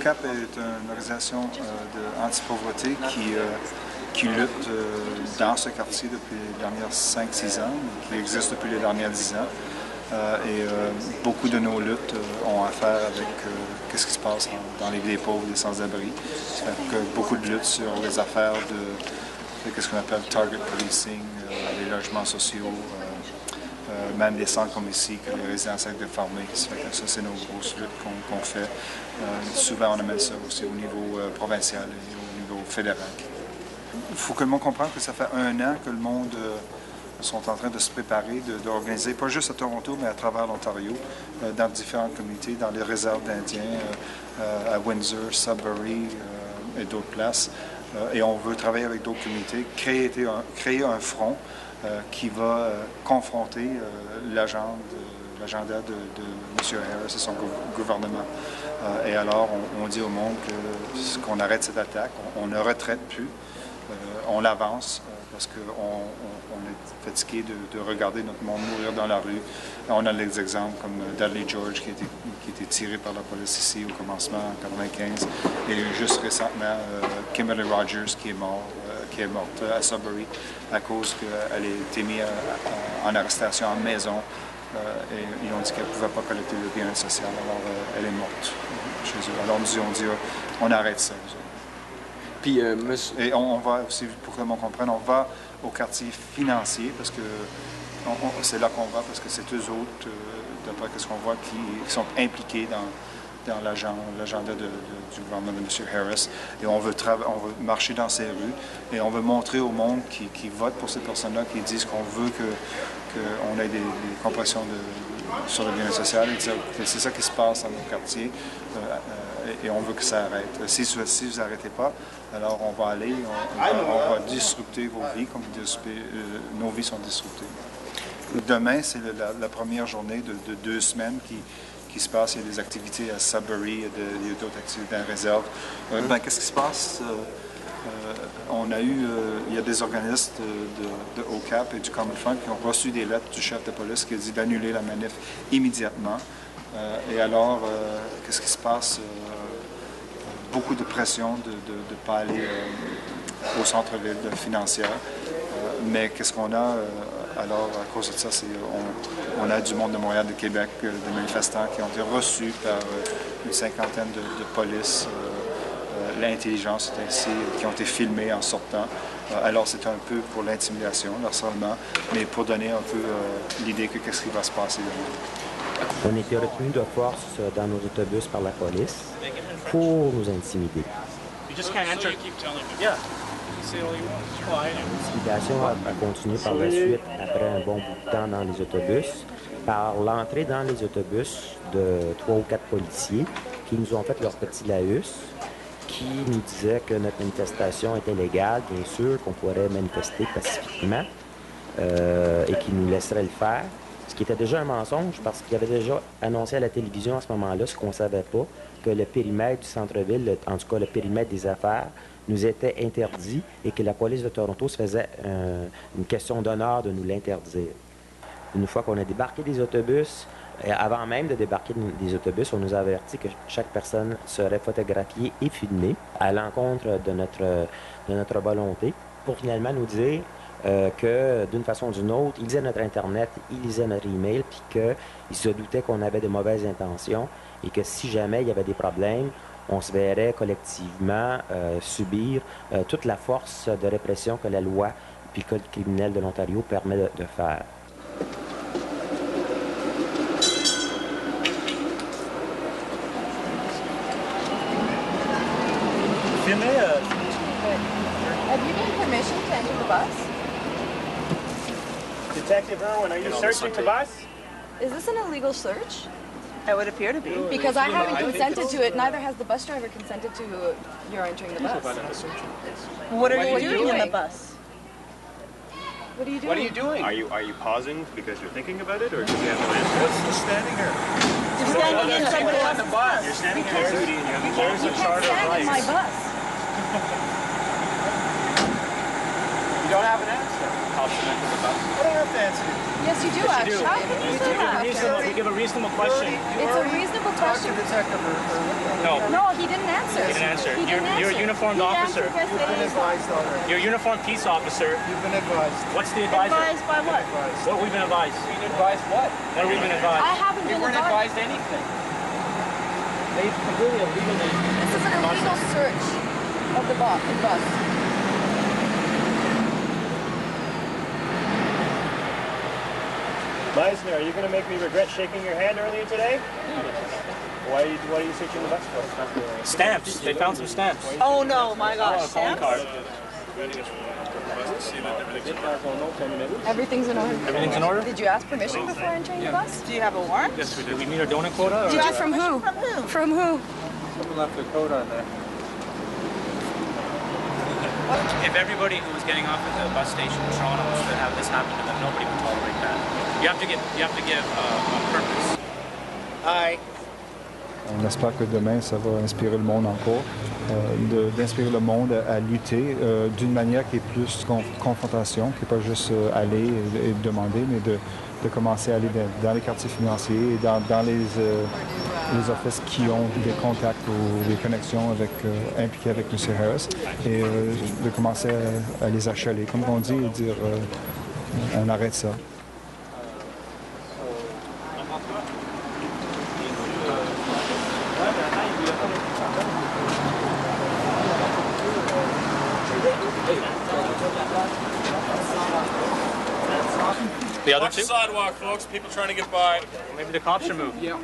OCAP est une organisation anti-pauvreté qui lutte dans ce quartier depuis les dernières 5-6 ans, qui existe depuis les dernières 10 ans. Beaucoup de nos luttes ont affaire avec ce qui se passe dans les villes pauvres et les sans-abri. Ça fait que beaucoup de luttes sur les affaires de ce qu'on appelle target policing, les logements sociaux, même des centres comme ici, que les résidences de fermées. Ça, c'est nos grosses luttes qu'on fait. Souvent, on amène ça aussi au niveau provincial et au niveau fédéral. Il faut que le monde comprenne que ça fait 1 an que le monde sont en train de se préparer, d'organiser, pas juste à Toronto, mais à travers l'Ontario, dans différentes communautés, dans les réserves d'Indiens, à Windsor, Sudbury et d'autres places. Et on veut travailler avec d'autres communautés, créer un front qui va confronter l'agenda de M. Harris et son gouvernement. Et alors, on dit au monde qu'on arrête cette attaque, on ne retraite plus, on avance parce qu'on est fatigué de regarder notre monde mourir dans la rue. On a des exemples comme Dudley George qui a été tiré par la police ici au commencement en 1995. Et juste récemment, Kimberly Rogers qui est morte à Sudbury à cause qu'elle a été mise en arrestation en maison. Et ils ont dit qu'elle ne pouvait pas collecter le bien social, alors elle est morte chez eux. Alors nous on dit on arrête ça. Puis, et on va aussi, pour que le monde comprenne, on va au quartier financier, parce que c'est là qu'on va, parce que c'est eux autres, d'après ce qu'on voit, qui sont impliqués dans l'agenda du gouvernement de M. Harris. Et on veut marcher dans ces rues, et on veut montrer au monde qui vote pour ces personnes-là, qui disent qu'on veut qu'on ait des compressions sur le bien social, et c'est ça qui se passe dans nos quartiers, et on veut que ça arrête. Si vous n'arrêtez pas, alors on va aller, on va disrupter vos vies, comme nos vies sont disruptées. Demain, c'est la première journée de 2 semaines qui se passe. Il y a des activités à Sudbury, il y a d'autres activités en réserve. Qu'est-ce qui se passe? Il y a des organismes de OCAP et du Common Front qui ont reçu des lettres du chef de police qui a dit d'annuler la manif immédiatement. Et alors, qu'est-ce qui se passe? Beaucoup de pression de ne pas aller au centre-ville financière. Mais qu'est-ce qu'on a? Alors, à cause de ça, on a du monde de Montréal, de Québec, des manifestants qui ont été reçus par une 50aine de polices. L'intelligence est ainsi, qui ont été filmés en sortant. Alors, c'est un peu pour l'intimidation, l'harcèlement, mais pour donner un peu l'idée que qu'est-ce qui va se passer demain. On a été retenus de force dans nos autobus par la police pour nous intimider. L'intimidation a continué par la suite, après un bon bout de temps dans les autobus, par l'entrée dans les autobus de 3 ou 4 policiers qui nous ont fait leur petit laïus, qui nous disaient que notre manifestation était légale, bien sûr, qu'on pourrait manifester pacifiquement et qui nous laisseraient le faire. Ce qui était déjà un mensonge parce qu'il avait déjà annoncé à la télévision à ce moment-là, ce qu'on ne savait pas, que le périmètre du centre-ville, en tout cas le périmètre des affaires, nous était interdit et que la police de Toronto se faisait une question d'honneur de nous l'interdire. Une fois qu'on a débarqué des autobus, avant même de débarquer des autobus, on nous a averti que chaque personne serait photographiée et filmée à l'encontre de notre volonté pour finalement nous dire que d'une façon ou d'une autre, ils lisaient notre Internet, ils lisaient notre email, puis qu'ils se doutaient qu'on avait de mauvaises intentions et que si jamais il y avait des problèmes, on se verrait collectivement subir toute la force de répression que la loi et le Code criminel de l'Ontario permet de faire. Have you given permission to enter the bus? Detective Irwin, are you searching the bus? Is this an illegal search? It would appear to be. Because I haven't consented to it, neither has the bus driver consented to your entering the bus. What are you doing in the bus? What are you doing? What are you doing? Are you pausing because you're thinking about it, or because you have no answer? What's standing here? You're standing in somebody on the bus. You're standing here on duty, and you have There's You a can't charter stand in my rights. bus. You don't have an answer. How officer next to the bus. I don't have to answer you. Yes, you do actually. You do have to. We give a reasonable question. It's a reasonable Talk to question. detective No. No, he didn't answer. He didn't answer. He didn't You're a answer. uniformed He officer. answered yes, You've it been is. advised already. You're a uniformed peace officer. You've been advised. What's the advisor? Advised by what? What have we been advised? Being advised what? What have we been advised? I haven't We been weren't advised. advised anything. They completely illegally. This is an illegal search of the bus. Meisner, are you going to make me regret shaking your hand earlier today? What are you searching the bus for? Stamps. They found some stamps. Oh no, my gosh. A phone Stamps? card. Everything's in order. Everything's in order? Did you ask permission before entering the bus? Do you have a warrant? Yes, we did. We meet our donut quota? Or? Did you from who? From who? From who? Someone left their coat on there. If everybody who was getting off at the bus station in Toronto was to have this happen to them, nobody would tolerate that. You have to give a purpose. Hi. On espère que demain, ça va inspirer le monde encore, d'inspirer le monde à lutter d'une manière qui est plus confrontation, qui n'est pas juste aller et demander, mais de commencer à aller dans les quartiers financiers et dans les offices qui ont des contacts ou des connexions impliquées avec M. Harris et de commencer à les achaler, comme on dit, et dire on arrête ça. The other Watch the two? sidewalk, folks. People trying to get by. Maybe the cops should move. Yeah.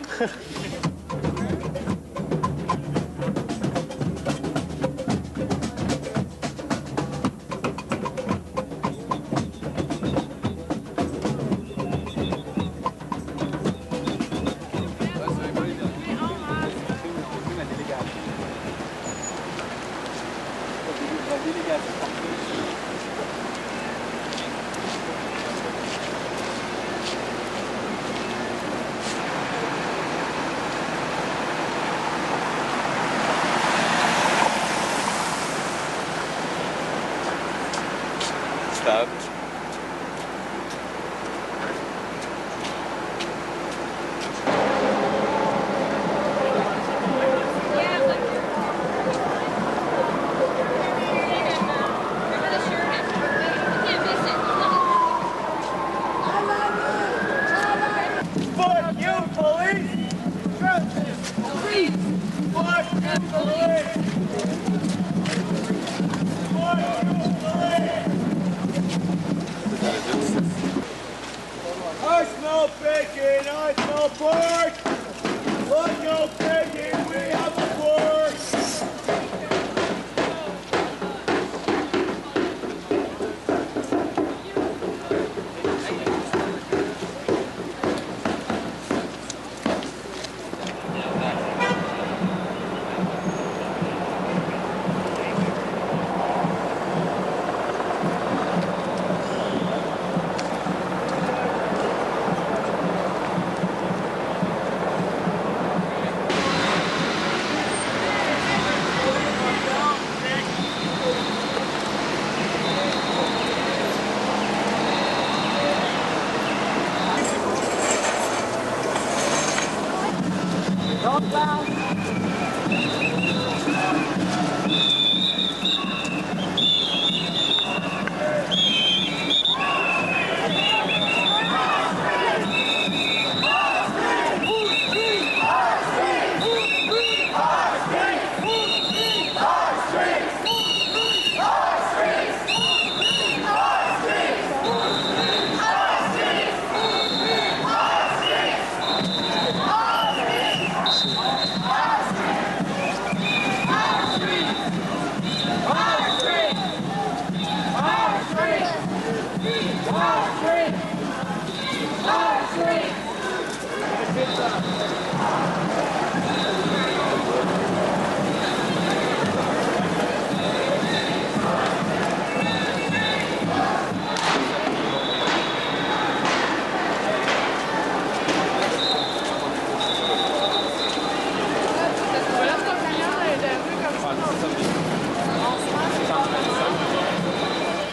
Stop. Fuck you, police! Police! Fuck you, police! Fuck you, police! I smell bacon, I smell pork! Look no bacon, we have a pork!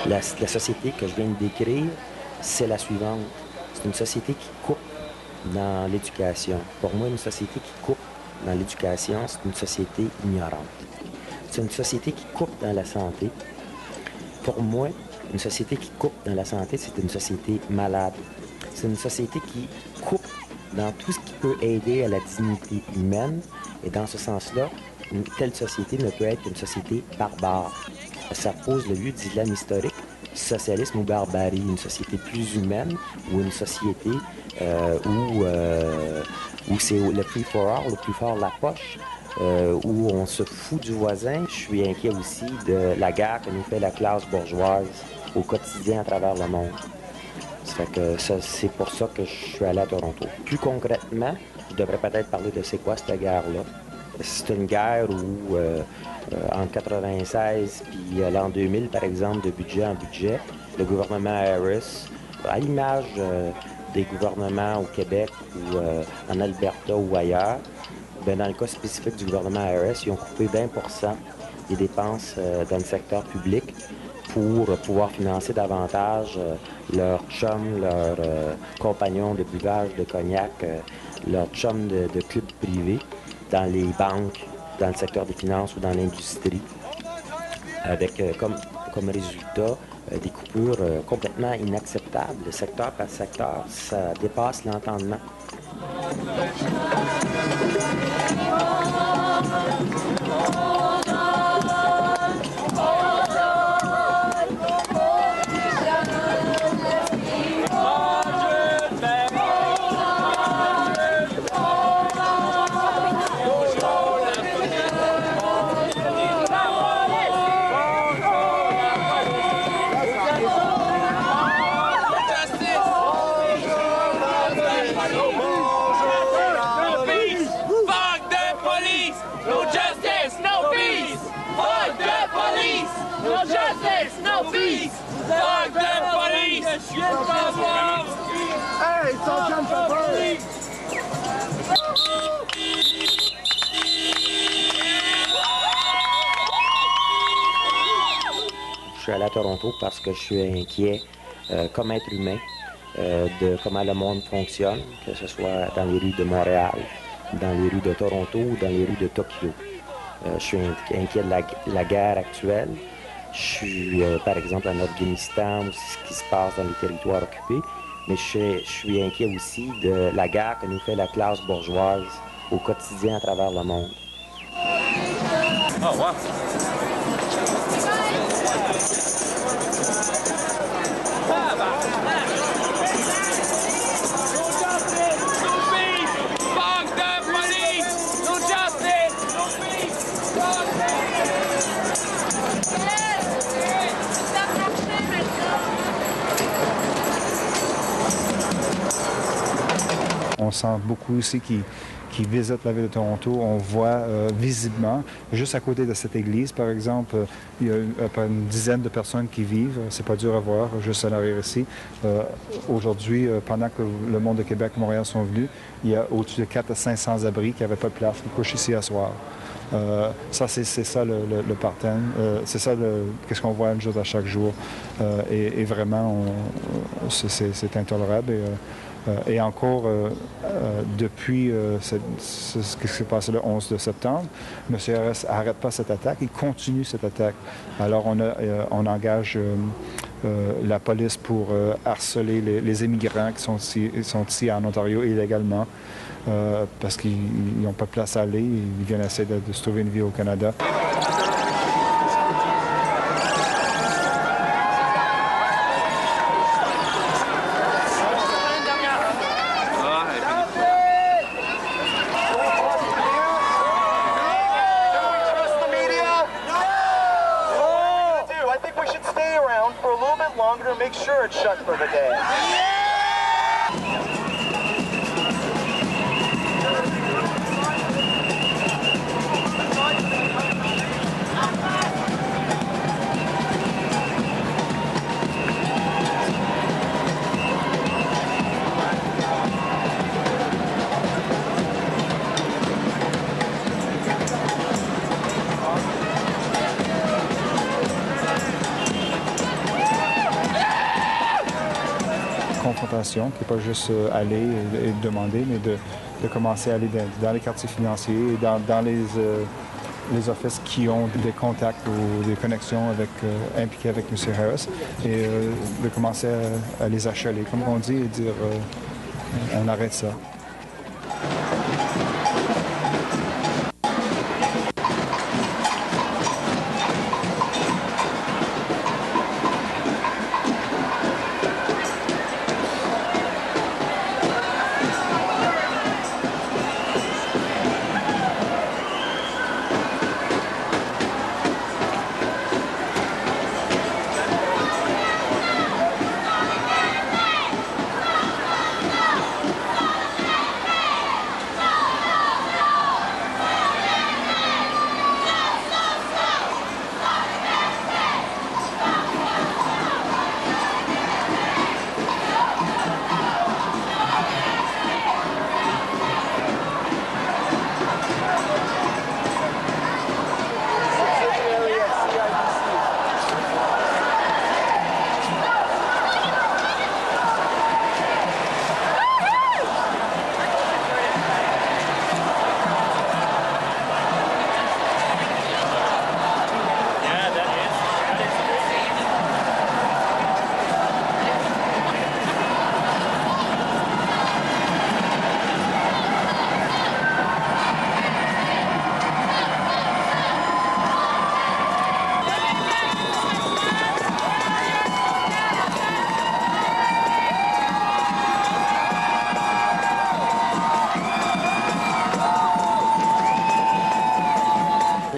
La société que je viens de décrire, c'est la suivante. C'est une société qui coupe dans l'éducation. Pour moi, une société qui coupe dans l'éducation, c'est une société ignorante. C'est une société qui coupe dans la santé. Pour moi, une société qui coupe dans la santé, c'est une société malade. C'est une société qui coupe dans tout ce qui peut aider à la dignité humaine. Et dans ce sens-là, une telle société ne peut être qu'une société barbare. Ça pose le lieu d'islam historique, socialisme ou barbarie, une société plus humaine ou une société où c'est le plus fort, le plus fort la poche, où on se fout du voisin. Je suis inquiet aussi de la guerre que nous fait la classe bourgeoise au quotidien à travers le monde. Ça fait que c'est pour ça que je suis allé à Toronto. Plus concrètement, je devrais peut-être parler de c'est quoi cette guerre-là. C'est une guerre où, en 96 puis l'an 2000, par exemple, de budget en budget, le gouvernement Harris, à l'image des gouvernements au Québec ou en Alberta ou ailleurs, bien, dans le cas spécifique du gouvernement Harris, ils ont coupé 20% des dépenses dans le secteur public pour pouvoir financer davantage leurs chums, leurs compagnons de buvage de cognac, leurs chums de clubs privés dans les banques, dans le secteur des finances ou dans l'industrie, avec comme résultat des coupures complètement inacceptables, secteur par secteur. Ça dépasse l'entendement. Hey, Sergeant Police! Je suis allé à Toronto parce que je suis inquiet comme être humain de comment le monde fonctionne, que ce soit dans les rues de Montréal, dans les rues de Toronto ou dans les rues de Tokyo. Je suis inquiet de la guerre actuelle. Je suis, par exemple, en Afghanistan, ou ce qui se passe dans les territoires occupés, mais je suis inquiet aussi de la guerre que nous fait la classe bourgeoise au quotidien à travers le monde. Oh, wow. On sent beaucoup aussi qui visitent la ville de Toronto. On voit visiblement, juste à côté de cette église, par exemple, il y a une dizaine de personnes qui vivent. C'est pas dur à voir, juste à l'arrière ici. Aujourd'hui, pendant que le monde de Québec et Montréal sont venus, il y a au-dessus de 400 à 500 abris qui n'avaient pas de place, qui couchent ici à soir. Ça, c'est ça le part-time. C'est ça qu'est-ce qu'on voit une chose à chaque jour. Et vraiment, c'est intolérable. Et encore, depuis ce qui s'est passé le 11 septembre, M. Harris n'arrête pas cette attaque, il continue cette attaque. Alors, on engage la police pour harceler les immigrants qui sont ici en Ontario illégalement, parce qu'ils n'ont pas de place à aller, ils viennent essayer de se trouver une vie au Canada. Make sure it's shut for the day. confrontation, qui n'est pas juste aller et demander, mais de commencer à aller dans les quartiers financiers et dans les offices qui ont des contacts ou des connexions impliquées avec M. Harris et de commencer à les achaler, comme on dit, et dire on arrête ça.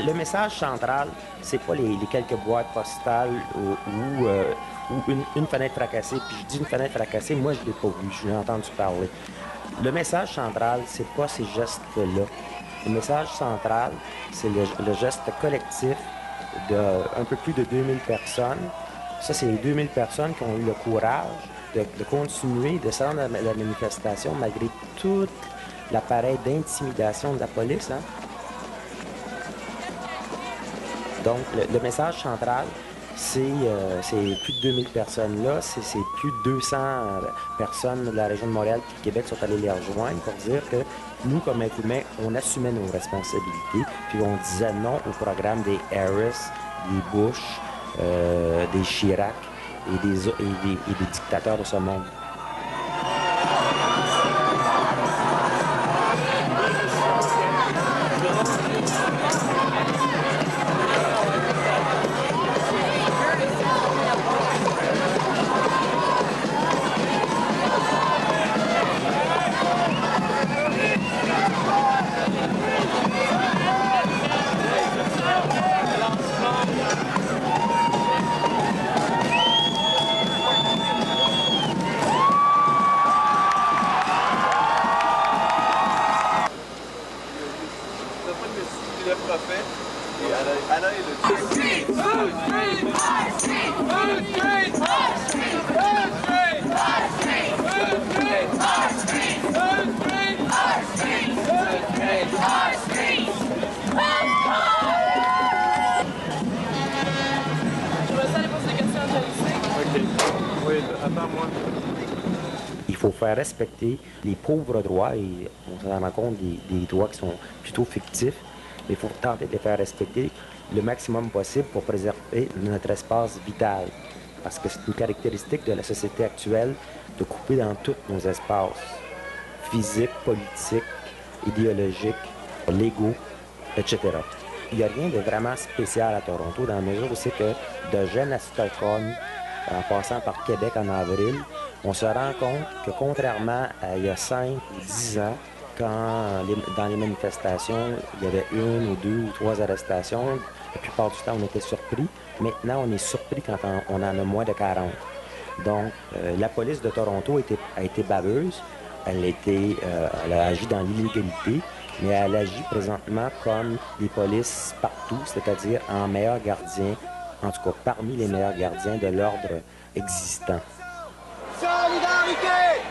Le message central, c'est pas les quelques boîtes postales ou une fenêtre fracassée. Puis je dis une fenêtre fracassée, moi je l'ai pas vu, je l'ai entendu parler. Le message central, c'est pas ces gestes-là. Le message central, c'est le geste collectif d'un peu plus de 2000 personnes. Ça, c'est les 2000 personnes qui ont eu le courage de continuer, de se rendre à la manifestation malgré tout l'appareil d'intimidation de la police. Hein? Donc, le message central, c'est plus de 2000 personnes-là, c'est plus de 200 personnes de la région de Montréal et de Québec sont allées les rejoindre pour dire que nous, comme êtres humains, on assumait nos responsabilités, puis on disait non au programme des Harris, des Bush, des Chirac et des dictateurs de ce monde. Il faut faire respecter les pauvres droits, et on se rend compte des droits qui sont plutôt fictifs, mais il faut tenter de les faire respecter le maximum possible pour préserver notre espace vital. Parce que c'est une caractéristique de la société actuelle de couper dans tous nos espaces physiques, politiques, idéologiques, légaux, etc. Il n'y a rien de vraiment spécial à Toronto dans la mesure où c'est que de Gênes à Stockholm, en passant par Québec en avril, on se rend compte que contrairement à il y a 5 ou 10 ans, quand dans les manifestations, il y avait 1 ou 2 ou 3 arrestations, la plupart du temps, on était surpris. Maintenant, on est surpris quand on en a moins de 40. Donc, la police de Toronto a été baveuse. Elle a agi dans l'illégalité, mais elle agit présentement comme des polices partout, c'est-à-dire en meilleur gardien, en tout cas parmi les meilleurs gardiens de l'ordre existant. Solidarité!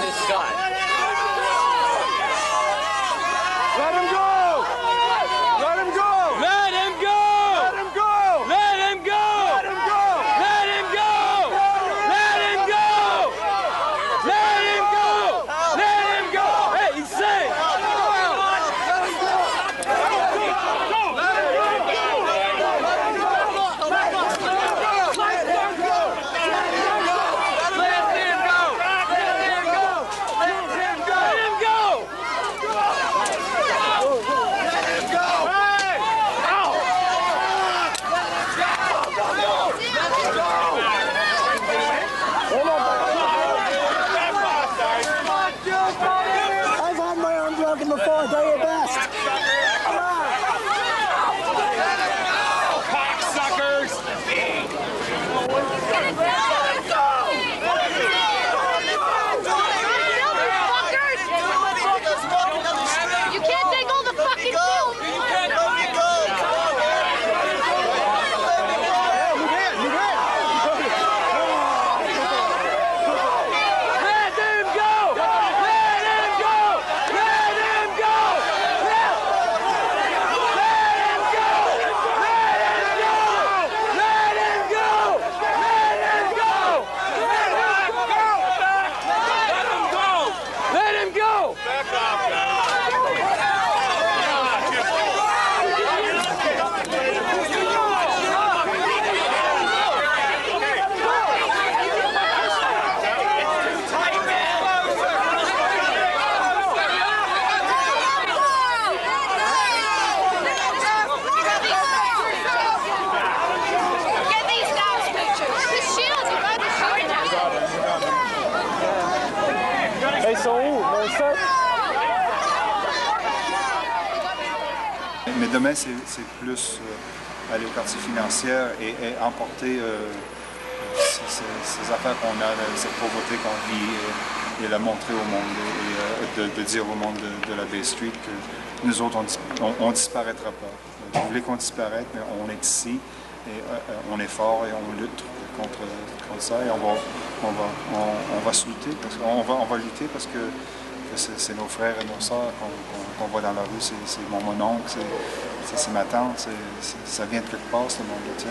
this guy. Let him go! Let him go! Let him go! Let him go! Let him go! Let him go! Let him go! Let him go! Let him go! Let him go! Hey, he's safe! I've had my arm broken before, do your best. Cocksuckers! You can't take all the fucking film! Let him go! Let him go! Let him go! Let him go! Let him go! Let him go! Let him go! Back off, Get these guys pictures. The shield, you got the shield now. Ils sont où? Dans le sol? Mais demain, c'est plus aller au quartier financier et emporter ces affaires qu'on a, cette pauvreté qu'on vit, et la montrer au monde, et de dire au monde de la Bay Street que nous autres, on ne disparaîtra pas. Vous voulez qu'on disparaisse, mais on est ici, et on est fort, et on lutte contre ça, et on va se lutter, on va lutter parce que c'est nos frères et nos sœurs qu'on voit dans la rue, c'est mon oncle, c'est ma tante, ça vient de quelque part, ce monde-là, tiens.